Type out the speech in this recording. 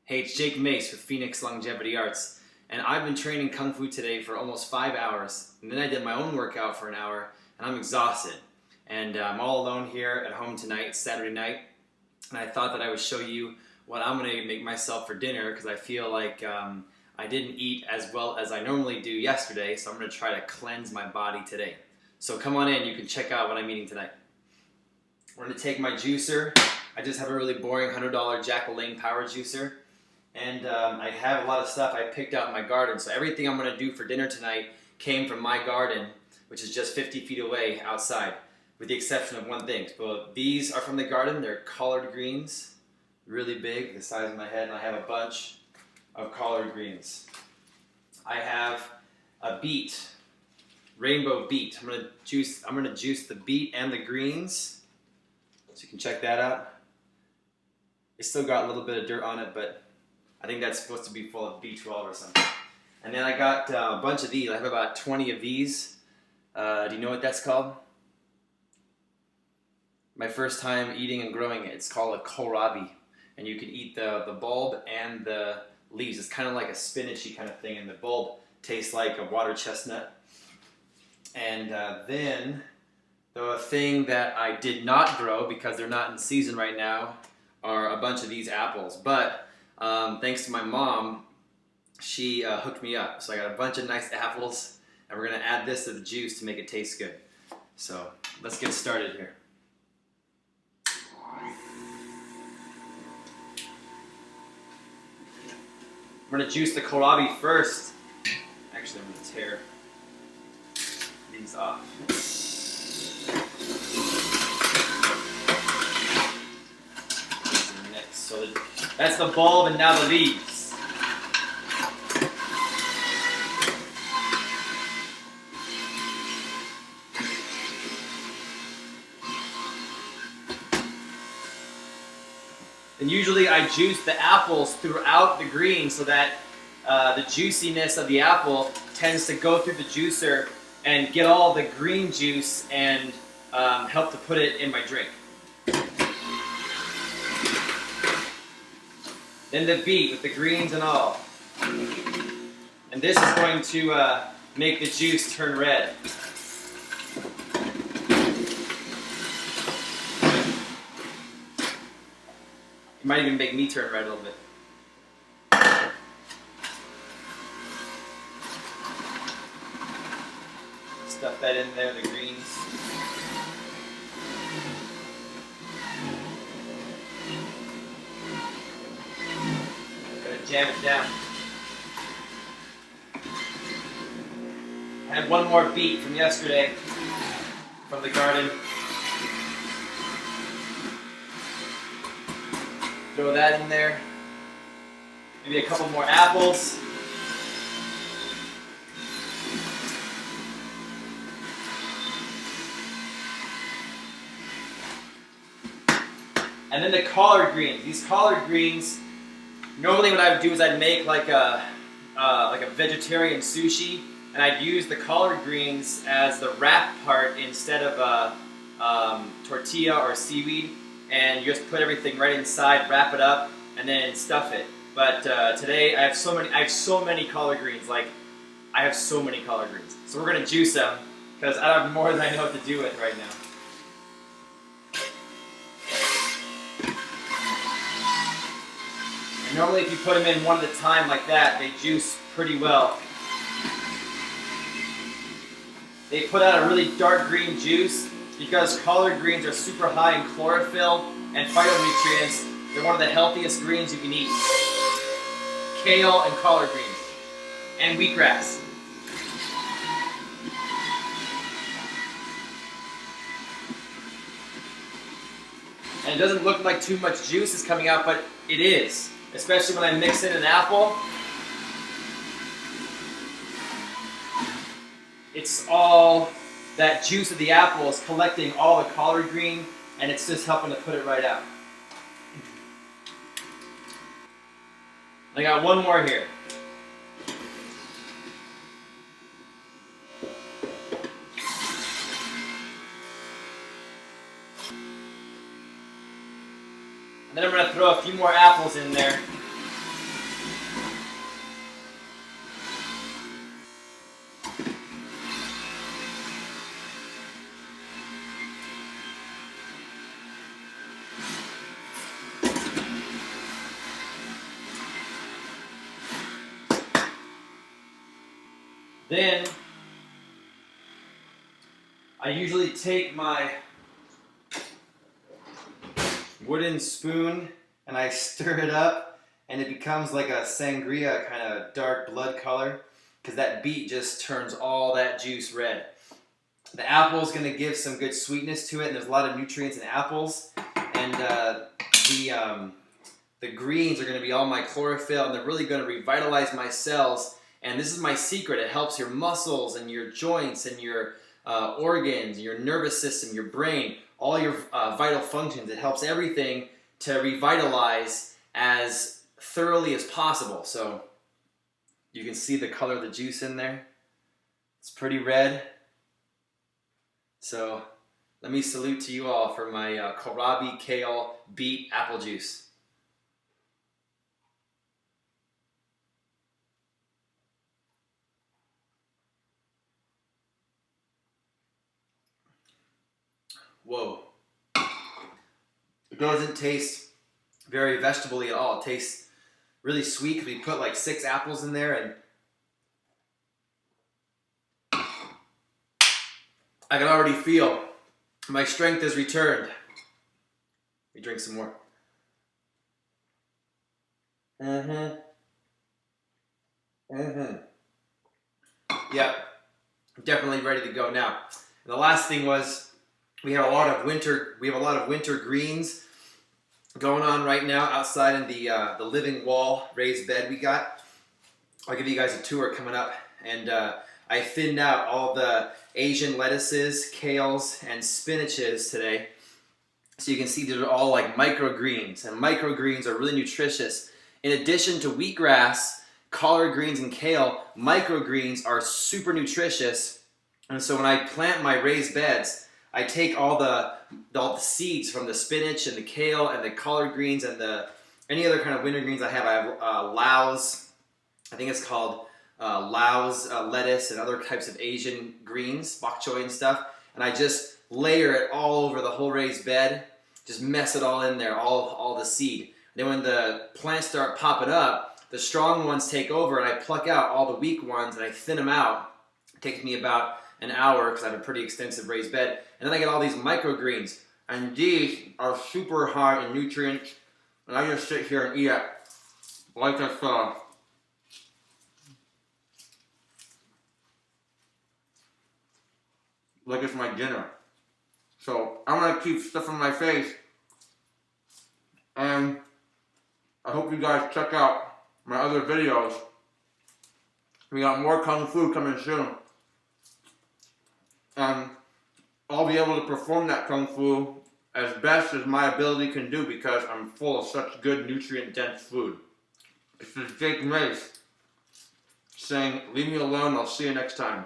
Hey, it's Jake Mace with Phoenix Longevity Arts, and I've been training Kung Fu today for almost 5 hours, and then I did my own workout for an hour, and I'm exhausted. And I'm all alone here at home tonight, it's Saturday night, and I thought that I would show you what I'm going to make myself for dinner, because I feel like I didn't eat as well as I normally do yesterday, so I'm going to try to cleanse my body today. So come on in, you can check out what I'm eating tonight. We're going to take my juicer. I just have a really boring $100 Jack LaLanne power juicer. And I have a lot of stuff I picked out in my garden. So everything I'm going to do for dinner tonight came from my garden, which is just 50 feet away outside, with the exception of one thing. So these are from the garden. They're collard greens, really big, the size of my head, and I have a bunch of collard greens. I have a beet, rainbow beet. I'm going to juice the beet and the greens, so you can check that out. It's still got a little bit of dirt on it, but I think that's supposed to be full of B12 or something. And then I got a bunch of these. I have about 20 of these. Do you know what that's called? My first time eating and growing it. It's called a Kohlrabi. And you can eat the bulb and the leaves. It's kind of like a spinachy kind of thing. And the bulb tastes like a water chestnut. And then the thing that I did not grow, because they're not in season right now, are a bunch of these apples. But thanks to my mom, she hooked me up. So I got a bunch of nice apples, and we're going to add this to the juice to make it taste good. So let's get started here. I'm going to juice the kohlrabi first. Actually, I'm going to tear these off. So that's the bulb, and now the leaves. And usually I juice the apples throughout the green so that the juiciness of the apple tends to go through the juicer and get all the green juice and help to put it in my drink. Then the beet with the greens and all. And this is going to make the juice turn red. It might even make me turn red a little bit. Stuff that in there, the greens. Jam it down. I had one more beet from yesterday from the garden. Throw that in there. Maybe a couple more apples. And then the collard greens. These collard greens, normally what I would do is I'd make like a vegetarian sushi, and I'd use the collard greens as the wrap part instead of a tortilla or seaweed, and you just put everything right inside, wrap it up, and then stuff it. But today I have so many collard greens. Like, I have so many collard greens. So we're gonna juice them because I have more than I know what to do with right now. And normally if you put them in one at a time like that, they juice pretty well. They put out a really dark green juice because collard greens are super high in chlorophyll and phytonutrients. They're one of the healthiest greens you can eat. Kale and collard greens. And wheatgrass. And it doesn't look like too much juice is coming out, but it is. Especially when I mix in an apple. It's all that juice of the apple is collecting all the collard green, and it's just helping to put it right out. I got one more here. And then I'm going to throw a few more apples in there. Then I usually take my wooden spoon and I stir it up and it becomes like a sangria kind of dark blood color because that beet just turns all that juice red. The apple is going to give some good sweetness to it, and there's a lot of nutrients in apples. And the greens are going to be all my chlorophyll, and they're really going to revitalize my cells. And this is my secret. It helps your muscles and your joints and your organs, your nervous system, your brain, all your vital functions. It helps everything to revitalize as thoroughly as possible. So you can see the color of the juice in there. It's pretty red. So let me salute to you all for my Kohlrabi kale beet apple juice. Whoa. It doesn't taste very vegetable-y at all. It tastes really sweet because we put like 6 apples in there, and I can already feel my strength has returned. Let me drink some more. Yep, I'm definitely ready to go now. And the last thing was we have a lot of winter greens going on right now outside in the living wall raised bed we got. I'll give you guys a tour coming up, and I thinned out all the Asian lettuces, kales, and spinaches today. So you can see they're all like microgreens, and microgreens are really nutritious. In addition to wheatgrass, collard greens, and kale, microgreens are super nutritious. And so when I plant my raised beds, I take all the seeds from the spinach and the kale and the collard greens and any other kind of winter greens I have. I have Laos, I think it's called Laos lettuce and other types of Asian greens, bok choy and stuff, and I just layer it all over the whole raised bed, just mess it all in there, all the seed. Then when the plants start popping up, the strong ones take over, and I pluck out all the weak ones and I thin them out. It takes me about an hour because I have a pretty extensive raised bed, and then I get all these microgreens, and these are super high in nutrients, and I just sit here and eat it like it's like it's my dinner. So I'm gonna keep stuffing my face, and I hope you guys check out my other videos. We got more Kung Fu coming soon, and I'll be able to perform that Kung Fu as best as my ability can do because I'm full of such good nutrient-dense food. This is Mace saying, leave me alone, I'll see you next time.